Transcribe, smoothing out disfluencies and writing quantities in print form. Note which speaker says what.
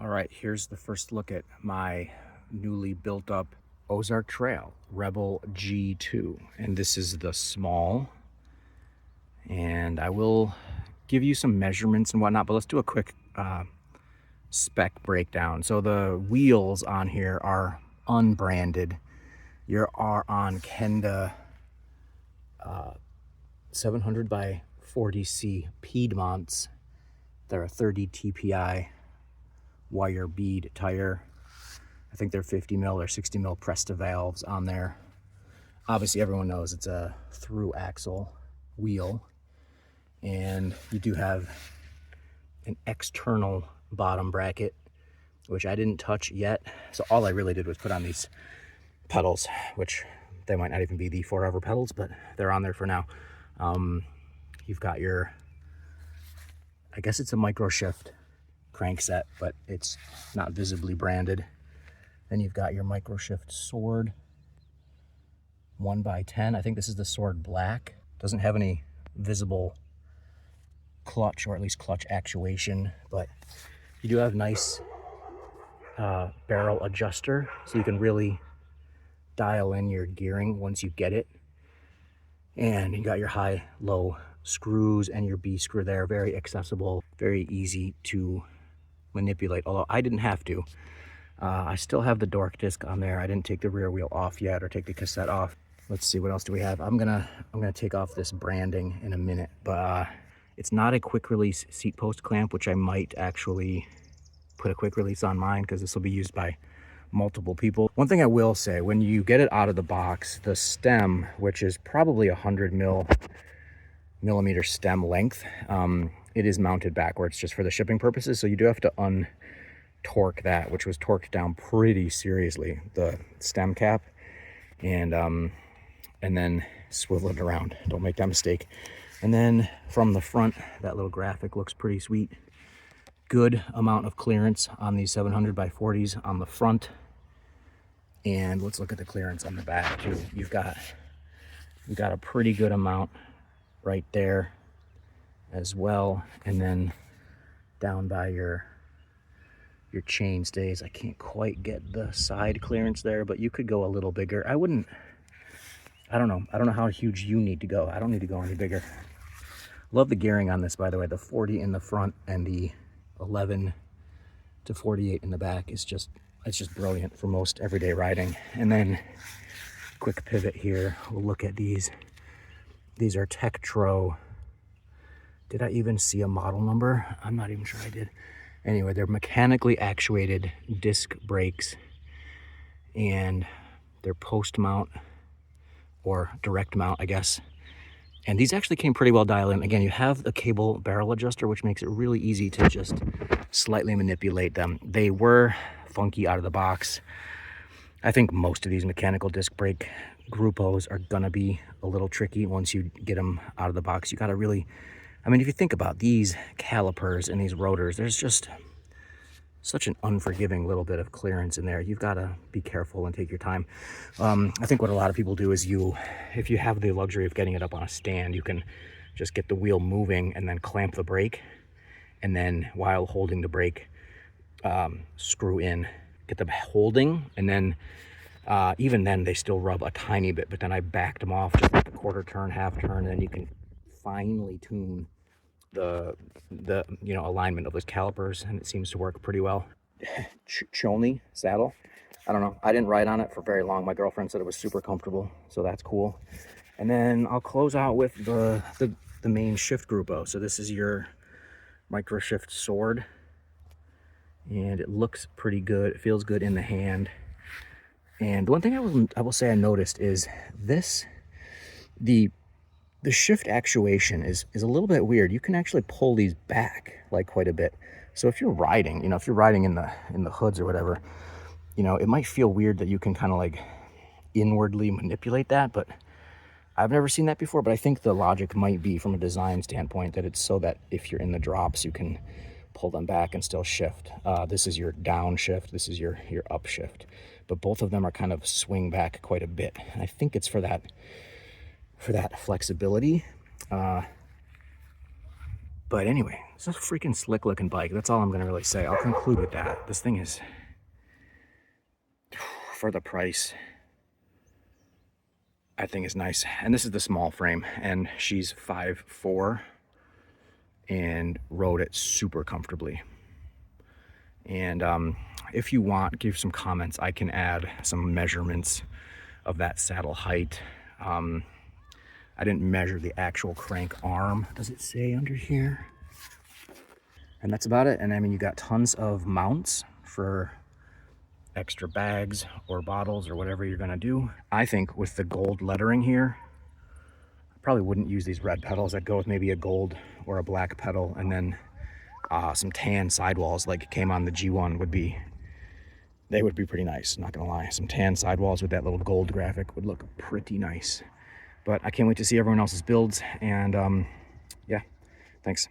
Speaker 1: All right, here's the first look at my newly built up Ozark Trail Rebel G.2. And this is the small. And I will give you some measurements and whatnot, but let's do a quick spec breakdown. So the wheels on here are unbranded. You are on Kenda 700 by 40C Piedmonts. They're a 30 TPI wire bead tire. I think they're 50 mil or 60 mil Presta valves on there. Obviously everyone knows it's a through axle wheel, and you do have an external bottom bracket, which I didn't touch yet. So all I really did was put on these pedals, which they might not even be the forever pedals, but they're on there for now. You've got your, I guess it's a micro shift crankset, but it's not visibly branded. Then you've got your micro shift sword 1x10. I think this is the sword black. Doesn't have any visible clutch, or at least clutch actuation, but you do have nice barrel adjuster, so you can really dial in your gearing once you get it. And you got your high low screws and your B screw there. Very accessible, very easy to manipulate, although I didn't have to. I still have the dork disc on there. I didn't take the rear wheel off yet or take the cassette off. Let's see, what else do we have? I'm gonna take off this branding in a minute, but it's not a quick release seat post clamp, which I might actually put a quick release on mine because this will be used by multiple people. One thing I will say, when you get it out of the box, the stem, which is probably 100 millimeter stem length, it is mounted backwards just for the shipping purposes. So you do have to untorque that, which was torqued down pretty seriously, the stem cap, and then swivel it around. Don't make that mistake. And then from the front, that little graphic looks pretty sweet. Good amount of clearance on these 700 by 40s on the front. And let's look at the clearance on the back too. You've got a pretty good amount right there as well. And then down by your chain stays, I can't quite get the side clearance there, but you could go a little bigger. I don't know how huge you need to go. I don't need to go any bigger. Love the gearing on this, by the way. The 40 in the front and the 11 to 48 in the back is just, it's just brilliant for most everyday riding. And then quick pivot here, we'll look at these. These are Tektro. Did I even see a model number? I'm not even sure I did. Anyway, they're mechanically actuated disc brakes, and they're post mount or direct mount, I guess. And these actually came pretty well dialed in. Again, you have the cable barrel adjuster, which makes it really easy to just slightly manipulate them. They were funky out of the box. I think most of these mechanical disc brake Gruppos are gonna be a little tricky once you get them out of the box. You gotta really, I mean, if you think about these calipers and these rotors, there's just such an unforgiving little bit of clearance in there. You've got to be careful and take your time. I think what a lot of people do is if you have the luxury of getting it up on a stand, you can just get the wheel moving and then clamp the brake, and then while holding the brake, screw in, get them holding, and then even then they still rub a tiny bit, but then I backed them off just like a quarter turn, half turn, and then you can finely tune the alignment of those calipers, and it seems to work pretty well. Choney saddle, I don't know, I didn't ride on it for very long. My girlfriend said it was super comfortable, so that's cool. And then I'll close out with the main shift Gruppo. So this is your micro shift sword, and it looks pretty good. It feels good in the hand. And one thing I will say I noticed is this, the shift actuation is a little bit weird. You can actually pull these back like quite a bit. So if you're riding, if you're riding in the hoods or whatever, it might feel weird that you can kind of like inwardly manipulate that, but I've never seen that before. But I think the logic might be, from a design standpoint, that it's so that if you're in the drops, you can pull them back and still shift. This is your down shift, this is your up shift, but both of them are kind of swing back quite a bit. And I think it's for that flexibility. But anyway, It's a freaking slick looking bike. That's all I'm gonna really say. I'll conclude with that. This thing is, for the price, I think is nice. And this is the small frame, and she's 5'4" and rode it super comfortably. And if you want, give some comments. I can add some measurements of that saddle height. I didn't measure the actual crank arm. Does it say under here? And that's about it. And I mean, you got tons of mounts for extra bags or bottles or whatever you're gonna do. I think with the gold lettering here, I probably wouldn't use these red pedals. I'd go with maybe a gold or a black pedal, and then some tan sidewalls like came on the G1 they would be pretty nice, not gonna lie. Some tan sidewalls with that little gold graphic would look pretty nice. But I can't wait to see everyone else's builds, and yeah, thanks.